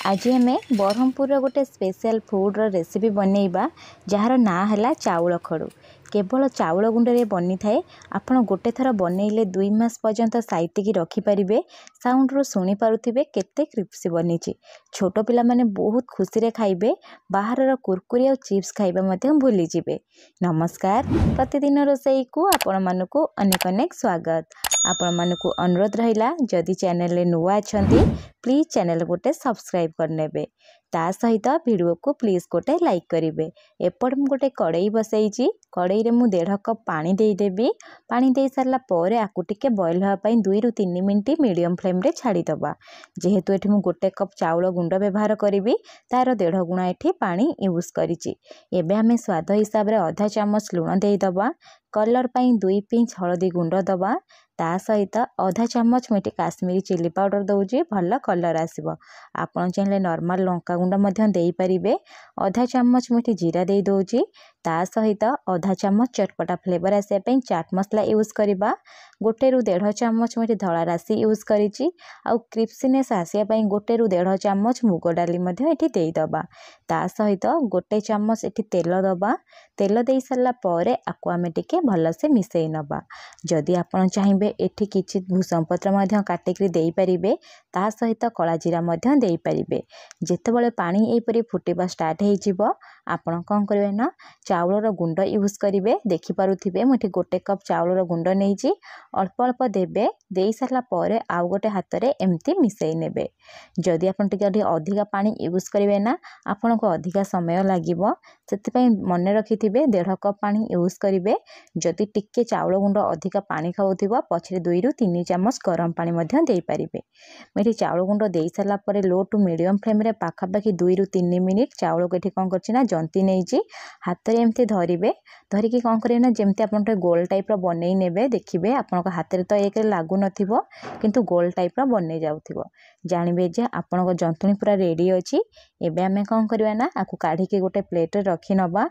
आज आम ब्रह्मपुर गोटे स्पेशल फूड्र रेसिपी बनैबा जार ना है चाउल खड़ू। केवल चाउल गुंडे बनी थाए। आपण गोटे थर बनइले 2 मास पर्यंत साइतिकी रखिपारे। साउंड शुणी पारुथिबे केते क्रिस्पी बनी। छोट पिला माने बहुत खुशी रे खाइबे। बाहर कुरकुरी और चिप्स खाइबा मध्य भूली जिवे। नमस्कार, प्रतिदिन रोसई को आपण मानकु अनेक अनेक स्वागत। आपण मानकु अनुरोध रहिला जदि चैनल रे नुआ अछंती प्लीज चैनल गोटे सब्सक्राइब करनेबे। ता सहित वीडियो को प्लीज गोटे लाइक करेंगे। एपट मु गोटे कड़ई बसई। कड़ई रे मु 1.5 कप पानी देदेवी। पानी दे सारा पर आपको टिके बॉयल होगापाई 2 ରୁ 3 मिनिट मीडियम फ्लेम रे छाड़ीदबा। जेहेतु एठी मु 1 कप चाउल गुंड व्यवहार करी तार 1.5 गुणा एठी पानी यूज करिछि। एबे हमें स्वाद हिसाब रे आधा चामच लुण देदबा। कलर पाई 2 पिंच हळदी गुंड दबा। ता सहित आधा चामच मुझे काश्मीरी चिली पाउडर दौजी भल कलर आसब। आपन चाहिए नॉर्मल लंका गुंड मध्य देई परिबे। आधा चामच मुझे जीरा दे दौजी। ता सहित आधा चामच चटपटा फ्लेवर आसे पे चाट मसला यूज करबा। 1 ରୁ 1.5 चामच मुझे धला राशि यूज करिछि। आउ क्रिस्पीनेस आसिया पई 1 ରୁ 1.5 चामच मुग डाली मध्य एठी देई दबा। ता सहित 1 चामच एठी तेल दबा। तेल दे सारा पर आपको आमे टिके भल से मिसई नबा। जदि आपण चाहिए एठी किछि भूसम पत्र मध्य काटिकरी देई परिबे। ता सहित कला जीरा मध्य देई परिबे। जेतेबेले पानी एपरी फुटिबा स्टार्ट हेइ जिवो आपण कोन करबे ना चाउलर गुंड यूज करिवे। देखि पारुथिबे मुठी 1 कप चाउलर गुंड नेइछि। अल्प अल्प देबे। देई सारा पर आउ गोटे हाथ रे एम्ति मिसई नेबे। जदि आपण टिके अधिका पानी यूज करिवे ना आपण को अधिका समय लागिवो। सेति पई मन रखिथिबे 1.5 कप पानी यूज करिवे। जदि टिके चाउल गुंड अधिका पानी खाउथिबो पछरे 2 ରୁ 3 चामच गरम पानी मध्य देई परिबे। मेठी चाउल गुंड देई सारा पर लो टू मीडियम फ्लेम रे पाखापाखि 2 ରୁ 3 मिनिट चाउल को एठी कोन करछि ना जंती नेइछि। हाथ रे एम्ति धरिबे। धरिकी कोन करे ना जेम्ति आपण गोल टाइप रो बनेई नेबे। देखिबे आपण को हाथ रे तो एक लागु नथिबो किंतु गोल टाइप रो बने जाउथिबो। जानिबे जे आपण को जंतुणी पूरा रेडी अछि। एबे हमें कोन करबा ना आकु काढी के गोटे प्लेट रे रखि नबा।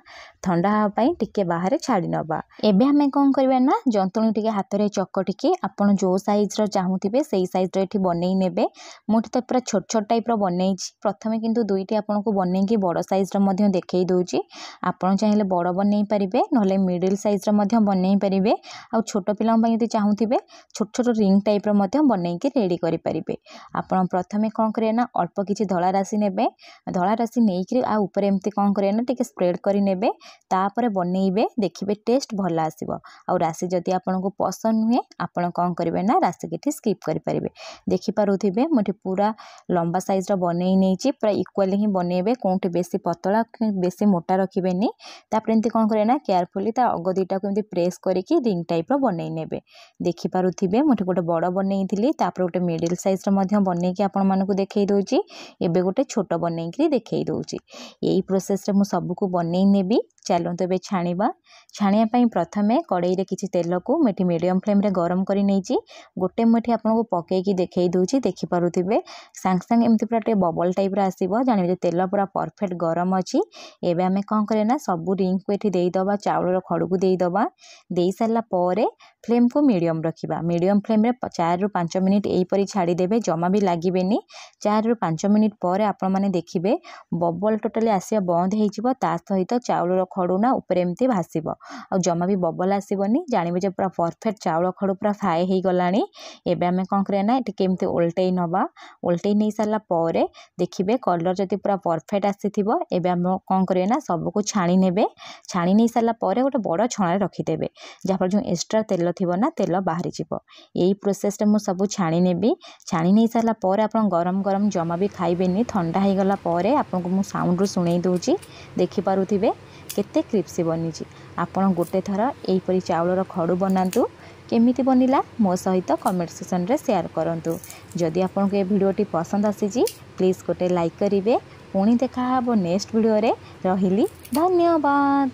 ठंडा हा पई टिके बाहर छाड़ी नबा। एबे हमें कोन करबा ना जंतुणी टिके हाथ रे चकटिके आपण जो साइज रो चाहुथिबे सेही साइज रे एठी बनेई नेबे। मोठी तो पूरा छोट छोट टाइप रो बनेइछि। प्रथमे किंतु दुईटी आपण को बनेई की बड़ साइज रो मध्य देखै दोछि। आपण चाहिले बड़ बनेई परिबे नले मिडिल साइज रो मध्य बनेई परिबे। आ छोट पिला पई यदि चाहुथिबे छोट छोट रिंग टाइप रो मध्य बनेई के रेडी करि परिबे। आपण प्रथमे कोन करे ना अल्प किछि धला राशि नेबे। धला राशि नेई कि आ ऊपर एम्ति कोन करे ना टिके स्प्रेड करि नेबे। तापर बनेइबे। देखिबे टेस्ट भल आसीबो। आ राशि जदि आपण को पसंद हुए आपण कोन करिवे ना राशि के स्किप करि परिबे। देखि पारुथिबे मोठी पूरा लंबा साइज रो बनेई नेइछि। पूरा इक्वली ही बनेइबे। कोंठी बेसी पतला बेसी मोटा रखिबेनी। तापर एंती कोन करे ना केयरफुली ता अगो दुईटा को एंती प्रेस करिकि रिंग टाइप रो बनेई नेबे। देखि पारुथिबे मोठी गोटे बड़ बनेई थिली। तापर गोटे मिडिल साइज रो मध्य बनेई कि आपण मानको देखै दोछि। एबे गोटे छोट बनेई कि देखै दोछि। एई प्रोसेस रे मु सब को बनेई नेबी। चलो तो छाणीबा। छाणिया पई प्रथमे कड़ई रे किछि तेल को मेठी मीडियम फ्लेम रे गरम करि नेइछि। गोटे मेठी आपण को पकै कि देखै दोछि। देखि पारुथिबे सांग सांग एम्ति पूरा टे बबल टाइप रा आसीबो। जानिबे जे तेल पूरा परफेक्ट गरम अछि। एबे हमें कोन करे ना सब रिंग को एठी देई दबा। चाउल रो खड़ू को देई दबा। देई सारला परे फ्लेम को मीडियम रखिबा। मीडियम फ्लेम रे 4 ରୁ 5 मिनिट एई परी छाड़ी देबे। जमा भी लागिबेनी। 4 ରୁ 5 मिनिट परे आपण माने देखिबे बबल टोटली आसिया बंद हेइ जिवो। ता सहित चाउल रो खड़ू ना ऊपर एम्ति भासीबो। आ जमा भी बबल आसीबोनी। जानिबे जे पूरा परफेक्ट चाउल खड़ू पूरा फ्राई हेइ गलानी। एबे हमें कोन करे ना एठी केम्ति उल्टेई नबा। उल्टेई नै सारला परे देखिबे कलर जति पूरा परफेक्ट आसीथिबो। एबे हम कोन करे ना सब को छाणी नेबे। छाणी नै सारला परे गोटे बड़ छणा रखि देबे। जा पर जो एक्स्ट्रा तेल थिबो ना तेल बाहरी जिवो। एई प्रोसेस रे मु सब छाणी नेबी। छाणी नै सारला परे आपण गरम गरम जमा भी खाइबेनी। ठंडा हेइ गला परे आपण को मु साउंड रो सुनै दोछि। देखि पारुथिबे केते क्रिस्पी बनिछि। आपण गोटे थर एई परी चाउल रो खड़ू बनांतु। केमिति बनिला मो सहित कमेंट सेक्शन रे शेयर करंतु। जदि आपण को ए वीडियोटी पसंद आसीछि प्लीज गोटे लाइक करिवे। पुणी देखा हबो नेक्स्ट वीडियो रे। रहिली धन्यवाद।